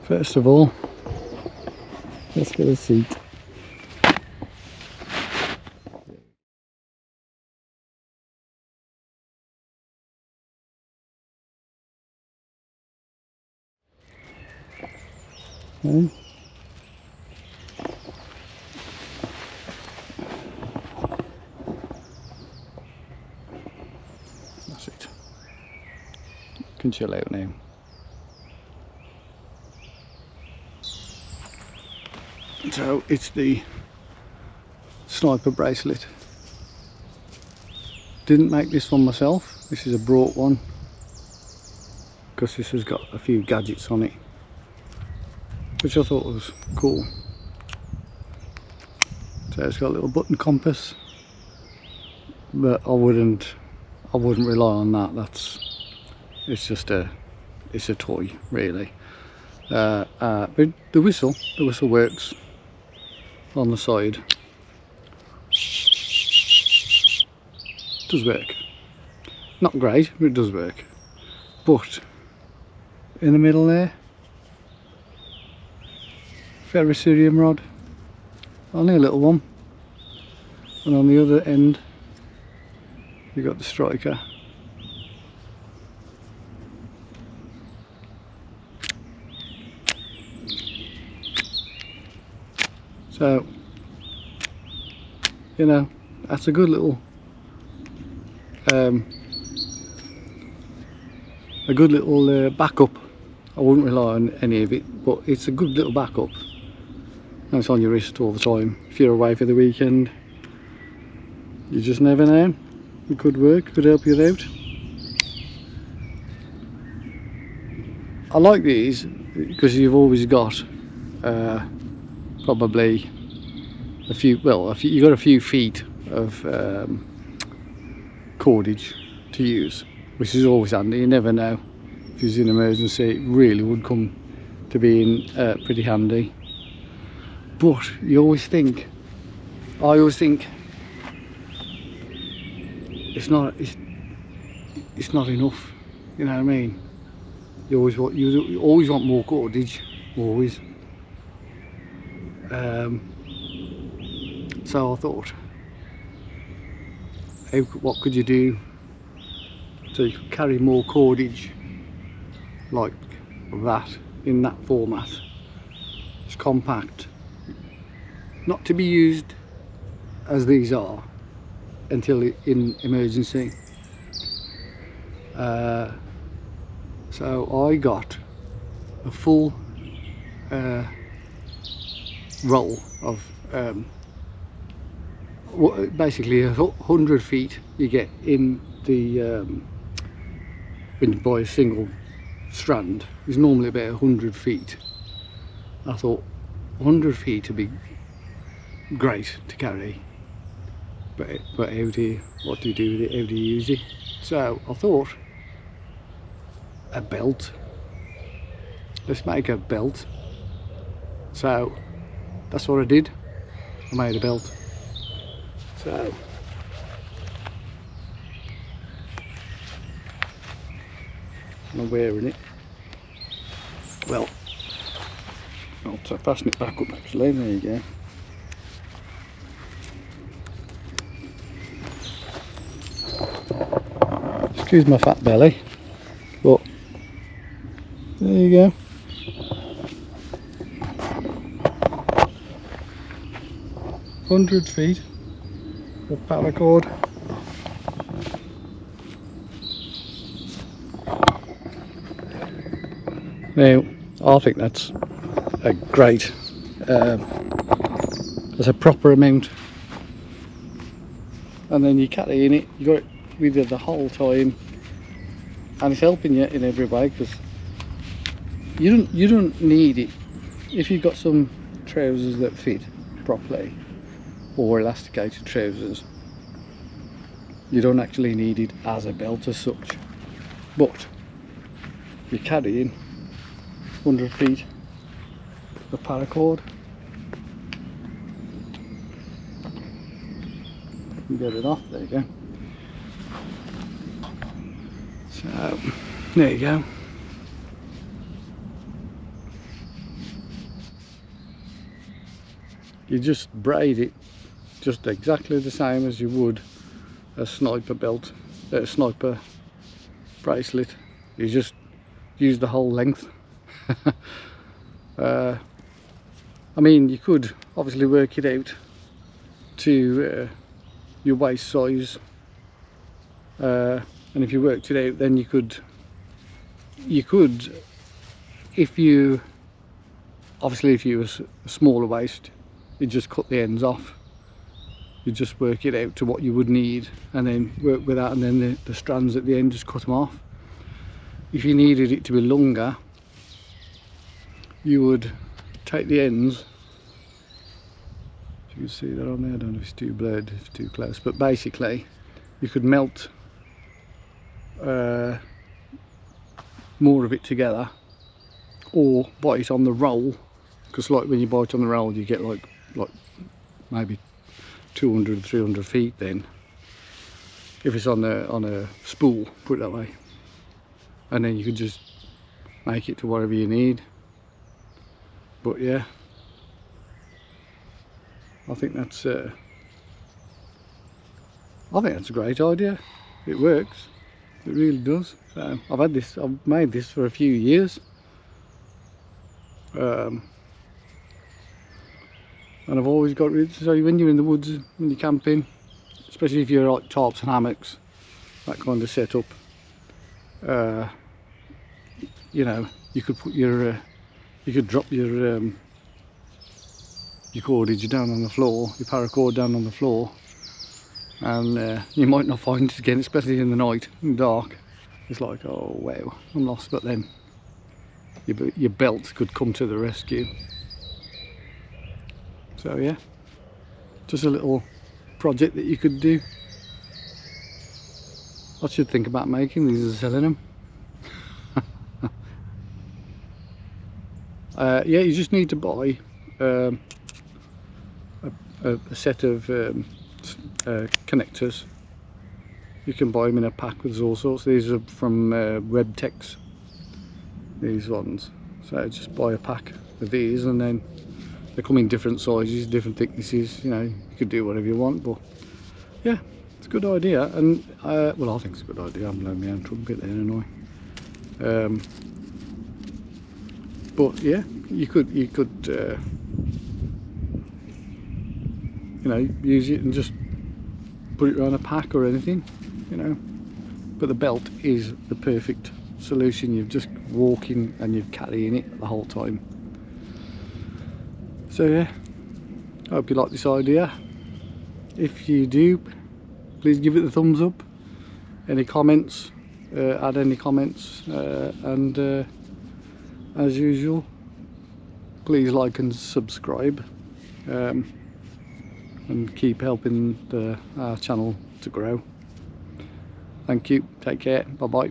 First of all, let's get a seat. Okay. That's it. You can chill out now. So it's the sniper bracelet. Didn't make this one myself. This is a brought one because this has got a few gadgets on it, which I thought was cool. So it's got a little button compass, but I wouldn't rely on that. It's a toy really. But the whistle works on the side. Does work. Not great, but it does work. But in the middle there, ferrocerium rod, only a little one, and on the other end you got the striker. So, you know, that's a good little backup. I wouldn't rely on any of it, but it's a good little backup. And it's on your wrist all the time. If you're away for the weekend, you just never know. It could work, could help you out. I like these because you've always got probably you've got a few feet of cordage to use, which is always handy. You never know, if you're in an emergency, it really would come to being pretty handy. But I always think it's not enough, you know what I mean? You always want more cordage, always. So I thought, what could you do so you could carry more cordage like that, in that format? It's compact, not to be used as these are until in emergency. So I got a full roll of basically 100 feet you get in the when you buy a single strand. It's normally about 100 feet. I thought 100 feet would be great to carry, but what do you do with it? How do you use it? So I thought, a belt. Let's make a belt. So that's what I did. I made a belt. So I'm wearing it. Well, I'll fasten it back up actually. There you go. Excuse my fat belly, but there you go. $100 of paracord. Now, I think that's a great, that's a proper amount. And then you carry in it, you got it with you the whole time, and it's helping you in every way, because you don't need it if you've got some trousers that fit properly, or elasticated trousers. You don't actually need it as a belt as such, but you're carrying 100 feet of paracord. You get it off, there you go. So there you go. you just braid it just exactly the same as you would a sniper belt, a sniper bracelet. You just use the whole length. I mean, you could obviously work it out to your waist size, and if you worked it out, then you could, if you was a smaller waist, you just cut the ends off. You just work it out to what you would need, and then work with that, and then the strands at the end, just cut them off. If you needed it to be longer, you would take the ends. You can see that on there. I don't know if it's too blurred, if it's too close, but basically you could melt more of it together, or buy it on the roll, because like when you buy it on the roll, you get like maybe 200 300 feet. Then if it's on a spool, put it that way, and then you could just make it to whatever you need. But yeah, I think that's a great idea. It works, it really does. So I've made this for a few years, and I've always got rid. So when you're in the woods, when you're camping, especially if you're like tarps and hammocks, that kind of setup, you know, you could put your you could drop your cordage down on the floor, your paracord down on the floor, and you might not find it again, especially in the night, in the dark. It's like, oh wow, I'm lost. But then your belt could come to the rescue. So yeah, just a little project that you could do. I should think about making these and selling them. Yeah, you just need to buy a set of connectors. You can buy them in a pack with all sorts. These are from Webtex, these ones. So just buy a pack of these, and then they come in different sizes, different thicknesses. You know, you could do whatever you want. But yeah, it's a good idea. And well, I think it's a good idea. I'm blowing my own trumpet there, annoying. But yeah, you could you know, use it and just put it around a pack or anything, you know. But the belt is the perfect solution. You're just walking and you're carrying it the whole time. So yeah, I hope you like this idea. If you do, please give it the thumbs up. Any comments, add any comments, and as usual, please like and subscribe, and keep helping our channel to grow. Thank you, take care, bye bye.